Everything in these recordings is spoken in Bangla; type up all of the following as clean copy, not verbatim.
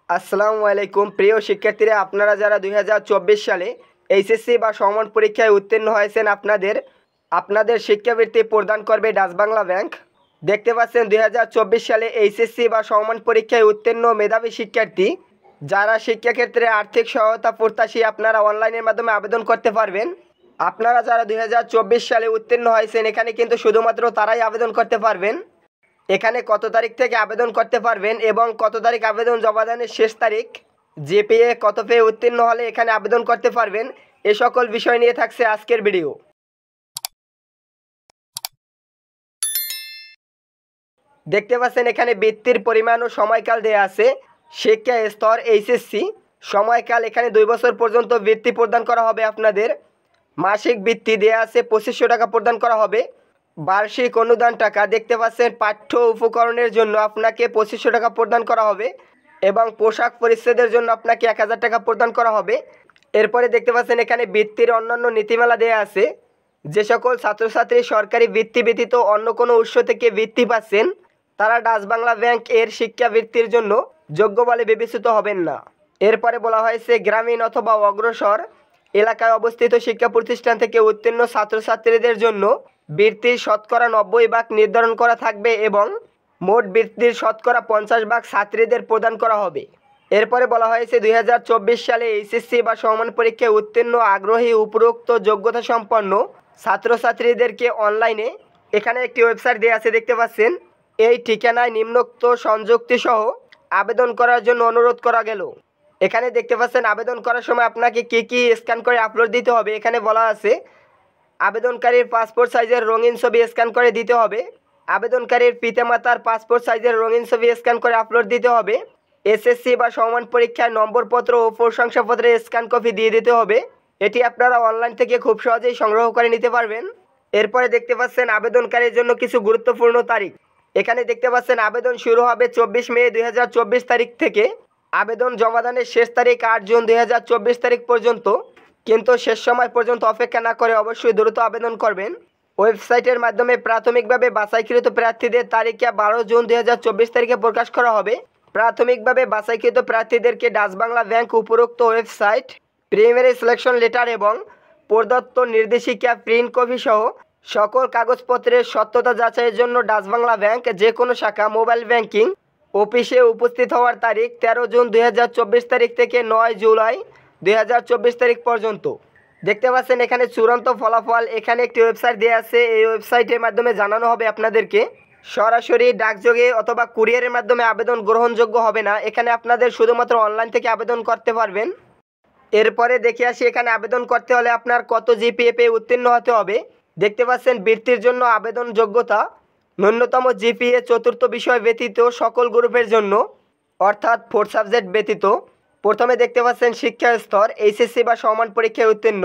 আসসালামু আলাইকুম প্রিয় শিক্ষার্থীরা, আপনারা যারা 2024 সালে এইচএসসি বা সমমান পরীক্ষায় উত্তীর্ণ হয়েছেন আপনাদের শিক্ষাবৃত্তি প্রদান করবে ডাচ বাংলা ব্যাংক। দেখতে পাচ্ছেন 2024 সালে এইচএসসি বা সমমান পরীক্ষায় উত্তীর্ণ মেধাবী শিক্ষার্থী যারা শিক্ষাক্ষেত্রে আর্থিক সহায়তা প্রত্যাশী, আপনারা অনলাইনের মাধ্যমে আবেদন করতে পারবেন। আপনারা যারা 2024 সালে উত্তীর্ণ হয়েছেন এখানে কিন্তু শুধুমাত্র তারাই আবেদন করতে পারবেন। এখানে কত তারিখ থেকে আবেদন করতে পারবেন এবং কত তারিখ আবেদন জমা দানের শেষ তারিখ, জিপিএ কত পেয়ে উত্তীর্ণ হলে এখানে আবেদন করতে পারবেন, এ সকল বিষয় নিয়ে থাকছে আজকের ভিডিও। দেখতে পাচ্ছেন এখানে বৃত্তির পরিমাণ ও সময়কাল দেয়া আছে। শিক্ষা স্তর এইচএসসি, সময়কাল এখানে 2 বছর পর্যন্ত বৃত্তি প্রদান করা হবে আপনাদের। মাসিক বৃত্তি দেয়া আছে 2500 টাকা প্রদান করা হবে। বার্ষিক অনুদান টাকা দেখতে পাচ্ছেন পাঠ্য উপকরণের জন্য আপনাকে 2500 টাকা প্রদান করা হবে এবং পোশাক পরিচ্ছেদের জন্য আপনাকে 1000 টাকা প্রদান করা হবে। এরপরে দেখতে পাচ্ছেন এখানে বৃত্তির অন্যান্য নীতিমালা দেয়া আছে। যে সকল ছাত্রছাত্রী সরকারি বৃত্তি ব্যতীত অন্য কোনো উৎস থেকে বৃত্তি পাচ্ছেন তারা ডাচ বাংলা ব্যাংক এর শিক্ষাবৃত্তির জন্য যোগ্য বলে বিবেচিত হবেন না। এরপরে বলা হয়েছে গ্রামীণ অথবা অগ্রসর এলাকায় অবস্থিত শিক্ষা প্রতিষ্ঠান থেকে উত্তীর্ণ ছাত্রছাত্রীদের জন্য বৃত্তির শতকরা 90% নির্ধারণ করা থাকবে এবং মোট বৃত্তির শতকরা 50% ছাত্রীদের প্রদান করা হবে। এরপরে বলা হয়েছে 2024 সালে এইচএসসি বা সমমান পরীক্ষায় উত্তীর্ণ আগ্রহী উপরোক্ত যোগ্যতা সম্পন্ন ছাত্রছাত্রীদেরকে অনলাইনে এখানে একটি ওয়েবসাইট দেওয়া আছে, দেখতে পাচ্ছেন। এই ঠিকানায় নিম্নোক্ত সংযুক্তি সহ আবেদন করার জন্য অনুরোধ করা গেল। এখানে দেখতে পাচ্ছেন আবেদন করার সময় আপনাকে কি স্ক্যান করে আপলোড দিতে হবে। এখানে বলা আছে আবেদনকারীর পাসপোর্ট সাইজের রঙিন ছবি স্ক্যান করে দিতে হবে, আবেদনকারীর পিতামাতার পাসপোর্ট সাইজের রঙিন ছবি স্ক্যান করে আপলোড দিতে হবে, এসএসসি বা সমমান পরীক্ষার নম্বরপত্র ও প্রশংসাপত্রের স্ক্যান কপি দিয়ে দিতে হবে। এটি আপনারা অনলাইন থেকে খুব সহজেই সংগ্রহ করে নিতে পারবেন। এরপরে দেখতে পাচ্ছেন আবেদনকারীর জন্য কিছু গুরুত্বপূর্ণ তারিখ। এখানে দেখতে পাচ্ছেন আবেদন শুরু হবে 24 মে 2024 তারিখ থেকে। আবেদন জমাদানের শেষ তারিখ 8 জুন 2024 তারিখ পর্যন্ত, কিন্তু শেষ সময় পর্যন্ত অপেক্ষা না করে অবশ্যই দ্রুত আবেদন করবেন। ওয়েবসাইটের মাধ্যমে প্রাথমিকভাবে বাছাইকৃত প্রার্থীদের তারিখে 12 জুন 2024 তারিখে প্রকাশ করা হবে। প্রাথমিকভাবে বাছাইকৃত প্রার্থীদেরকে ডাচ বাংলা ব্যাংক উপরোক্ত ওয়েবসাইট প্রিলিমিনারি সিলেকশন লেটার এবং প্রদত্ত নির্দেশিকা প্রিন্ট কপি সহ সকল কাগজপত্রের সত্যতা যাচাইয়ের জন্য ডাচ বাংলা ব্যাংক যে কোনো শাখা মোবাইল ব্যাংকিং অফিসে উপস্থিত হওয়ার তারিখ 13 জুন 2024 তারিখ থেকে 9 জুলাই 2024 তারিখ পর্যন্ত। দেখতে পাচ্ছেন এখানে চূড়ান্ত ফলাফল এখানে একটি ওয়েবসাইট দেওয়া আছে। এই ওয়েবসাইটের মাধ্যমে জানানো হবে আপনাদেরকে। সরাসরি ডাকযোগে অথবা কুরিয়ারের মাধ্যমে আবেদন গ্রহণযোগ্য হবে না। এখানে আপনাদের শুধুমাত্র অনলাইন থেকে আবেদন করতে পারবেন। এরপরে দেখে আসি এখানে আবেদন করতে হলে আপনার কত জিপিএ পেয়ে উত্তীর্ণ হতে হবে। দেখতে পাচ্ছেন বৃত্তির জন্য আবেদন যোগ্যতা ন্যূনতম জিপিএ চতুর্থ বিষয় ব্যতীত সকল গ্রুপের জন্য, অর্থাৎ 4 সাবজেক্ট ব্যতীত। প্রথমে দেখতে পাচ্ছেন শিক্ষা স্তর এইচএসসি বা সমমান পরীক্ষায় উত্তীর্ণ।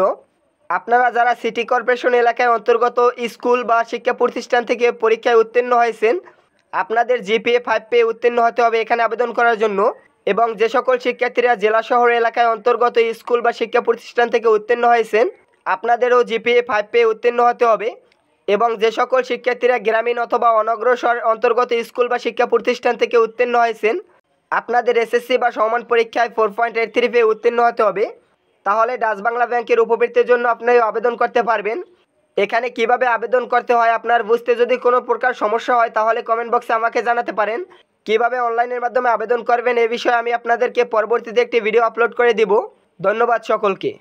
আপনারা যারা সিটি কর্পোরেশন এলাকায় অন্তর্গত স্কুল বা শিক্ষা প্রতিষ্ঠান থেকে পরীক্ষায় উত্তীর্ণ হয়েছেন আপনাদের জিপিএ 5 পেয়ে উত্তীর্ণ হতে হবে এখানে আবেদন করার জন্য। এবং যে সকল শিক্ষার্থীরা জেলা শহর এলাকায় অন্তর্গত স্কুল বা শিক্ষা প্রতিষ্ঠান থেকে উত্তীর্ণ হয়েছেন আপনাদেরও জিপিএ 5 পেয়ে উত্তীর্ণ হতে হবে। এবং যে সকল শিক্ষার্থীরা গ্রামীণ অথবা অনগ্রসর অন্তর্গত স্কুল বা শিক্ষা প্রতিষ্ঠান থেকে উত্তীর্ণ হয়েছেন আপনাদের এসএসসি বা সমমান পরীক্ষায় 4.83 পেয়ে উত্তীর্ণ হতে হবে। তাহলে ডাচ বাংলা ব্যাংকের উপবৃত্তির জন্য আপনি আবেদন করতে পারবেন। এখানে কিভাবে আবেদন করতে হয় আপনার বুঝতে যদি কোনো প্রকার সমস্যা হয় তাহলে কমেন্ট বক্সে আমাকে জানাতে পারেন। কিভাবে অনলাইনের মাধ্যমে আবেদন করবেন এ বিষয়ে আমি আপনাদেরকে পরবর্তীতে একটি ভিডিও আপলোড করে দিব। ধন্যবাদ সকলকে।